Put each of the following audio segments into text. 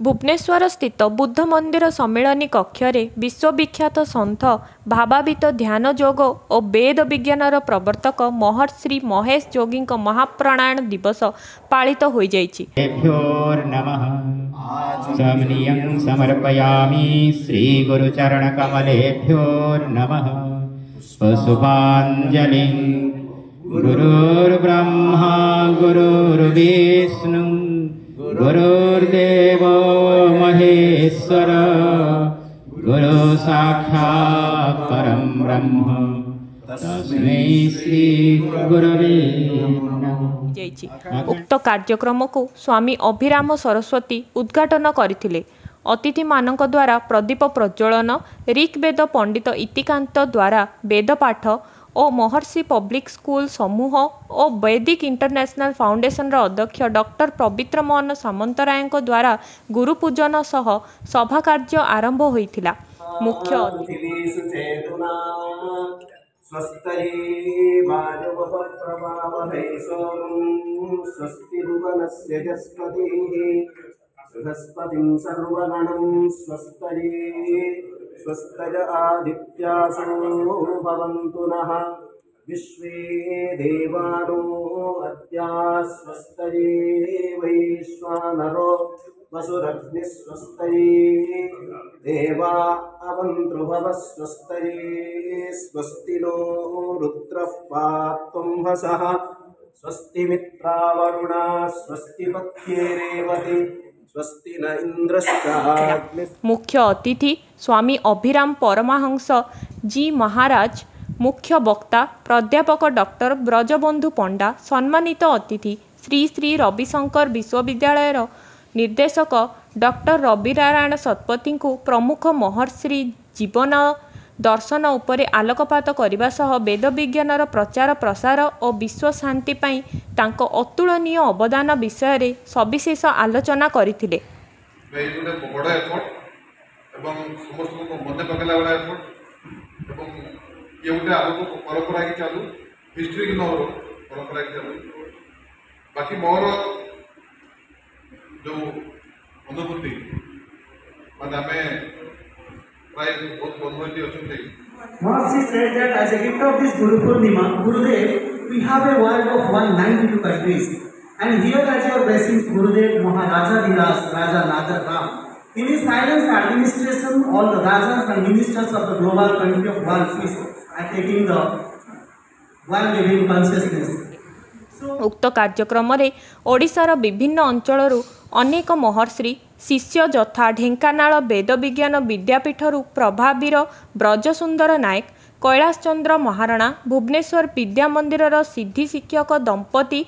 भुवनेश्वर स्थित बुद्ध मंदिर सम्मिलनी कक्षरे विश्वविख्यात सन्थ भावावित ध्यान योग और वेद विज्ञानर प्रवर्तक महर्षि महेश जोगी महाप्रणायण दिवस पालित हो जाइछि। समर्पयामि श्री गुरुचरण कमलेभ्यो नमः। पुष्पाञ्जलि। गुरुर्ब्रह्मा गुरुर्विष्णु गुरुर्देव महेश्वर गुरु साक्षात् परं ब्रह्म तस्मै श्री गुरवे नमः। उक्त कार्यक्रम को स्वामी अभिराम सरस्वती उद्घाटन करथिले। अतिथि मानक द्वारा प्रदीप प्रज्वलन, ऋग्वेद पंडित इतिकांत द्वारा वेदपाठ और महर्षि पब्लिक स्कूल समूह और वैदिक इंटरनेशनल फाउंडेशन अध्यक्ष डॉक्टर पवित्र मोहन सामंतराय द्वारा गुरुपूजन सह सभा कार्य आरंभ होइथिला। मुख्य बृहस्पतिं सर्वगणं स्वस्तय आदित्यासो भवन्तु नः। विश्वे देवानो अद्या स्वस्तये वैश्वानरो वसुरग्निः स्वस्तये देवा अवन्तृभवः स्वस्तये स्वस्ति नो रुद्रः पात्वं वसः स्वस्ति मित्रावरुणा स्वस्ति पत्ये रेवती स्वस्ति न इंद्रश्चाग्निः। मुख्य अतिथि स्वामी अभिराम परमहंस जी महाराज, मुख्य वक्ता प्राध्यापक डॉक्टर ब्रजबंधु पंडा, सम्मानित अतिथि श्री श्री रविशंकर विश्वविद्यालय निर्देशक डॉक्टर रविनारायण शतपथी को प्रमुख महर्षि जीवन दर्शन उपरे आलोकपात करने सह वेद विज्ञानर प्रचार प्रसार और विश्व शांति पाई तांको अतुलनीय अवदान विषय रे सविशेष आलोचना करथिले। बाकी मोर जो अनुभूति माने Mahasi said that as a gift of this Guru Purnima, Gurudev, we have a world of 192 countries, and here as your blessings, Gurudev Maharaja Dhiras, Raja Nadar Ram. In his silence administration, all the Rajas and ministers of the global country of world peace are taking the one living consciousness. उक्त कार्यक्रम रे ओडिशार विभिन्न अंचलरू अनेक महर्षि शिष्य यथा ढेंकानाल वेद विज्ञान विद्यापीठरू प्रभावीर ब्रजसुंदर नायक, कैलाश चंद्र महाराणा, भुवनेश्वर विद्या मंदिरर सिद्धि शिक्षक दंपति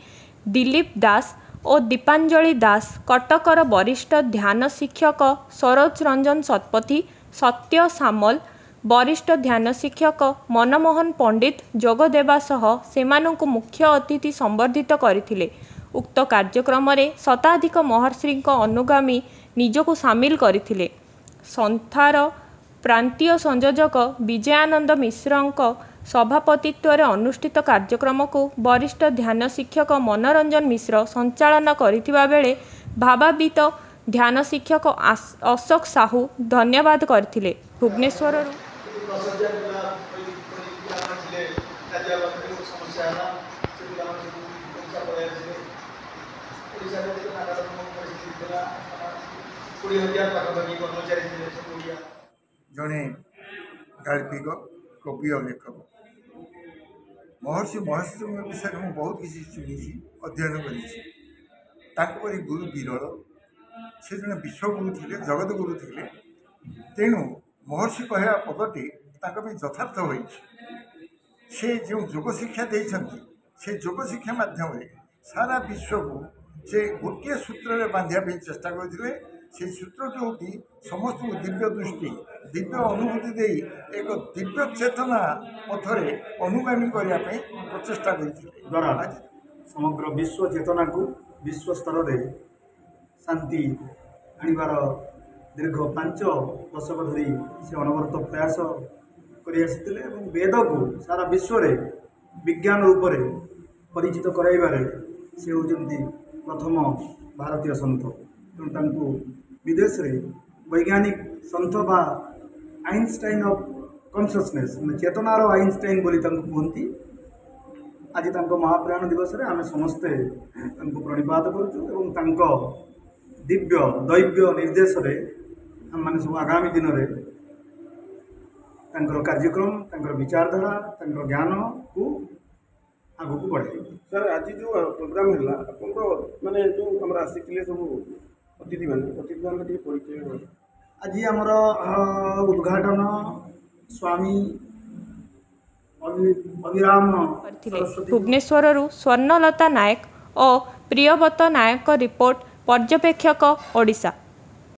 दिलीप दास और दीपांजलि दास, कटकर वरिष्ठ ध्यान शिक्षक सरोज रंजन शतपथी, सत्य सामल वरिष्ठ ध्यान शिक्षक मनमोहन पंडित जोगदेवा सह सेमानंकु मुख्य अतिथि संबर्धित करथिले। उक्त कार्यक्रम रे शताधिक महर्षि अनुगामी निजको सामिल करथिले। संस्थार प्रांतीय संयोजक विजयानंद मिश्रंक सभापतित्व रे अनुष्ठित कार्यक्रम को वरिष्ठ ध्यान शिक्षक मनोरंजन मिश्र संचालन करथिबा बेले भावावित ध्यान शिक्षक अशोक साहू धन्यवाद करथिले। भुवनेश्वर जड़े गाल्पिक कवि और लेखक महर्षि महेश विषय में बहुत किसी शुणी अध्ययन कर गुरु विरल से जड़े विश्वगुरु थे, जगत गुरु थे। तेणु महर्षि कहवा पदटी यथार्थ हो से जो योग शिक्षा देते से योग शिक्षा माध्यम सारा विश्व को से गोटे सूत्र बांधापी चेष्टा करते। से सूत्रटी हूँ समस्त दिव्य दृष्टि दिव्य अनुभूति दे एक दिव्य चेतना पथरे अनुगामी करने प्रचेषा द्वारा समग्र विश्व चेतना को विश्व स्तर में शांति आनिबार दीर्घ 5 दशक धरी से अनवरत प्रयास कर वेद को सारा विश्व रे विज्ञान रूप में परिचित कराइबारे से होती प्रथम भारतीय सन्थ। तेणु विदेश रे वैज्ञानिक सन्थ बा आइनस्टाइन ऑफ कॉन्शियसनेस चेतनार आइनस्टाइन बोली कहती। आज महाप्रयाण दिवस रे आमे समस्ते प्रणिपात करूँ दिव्य दैव्य निर्देश रे हम माने सब आगामी दिन रे कार्यक्रम विचारधारा ज्ञान को आगू को बढ़े। सर आज जो प्रोग्राम है माने जो हमरा आसिले सब अतिथि मान परिचय आज आमर उद्घाटन स्वामी अभिराम भुवनेश्वर स्वर्णलता नायक और प्रियव्रत नायक रिपोर्ट पर्यवेक्षक ओडिशा।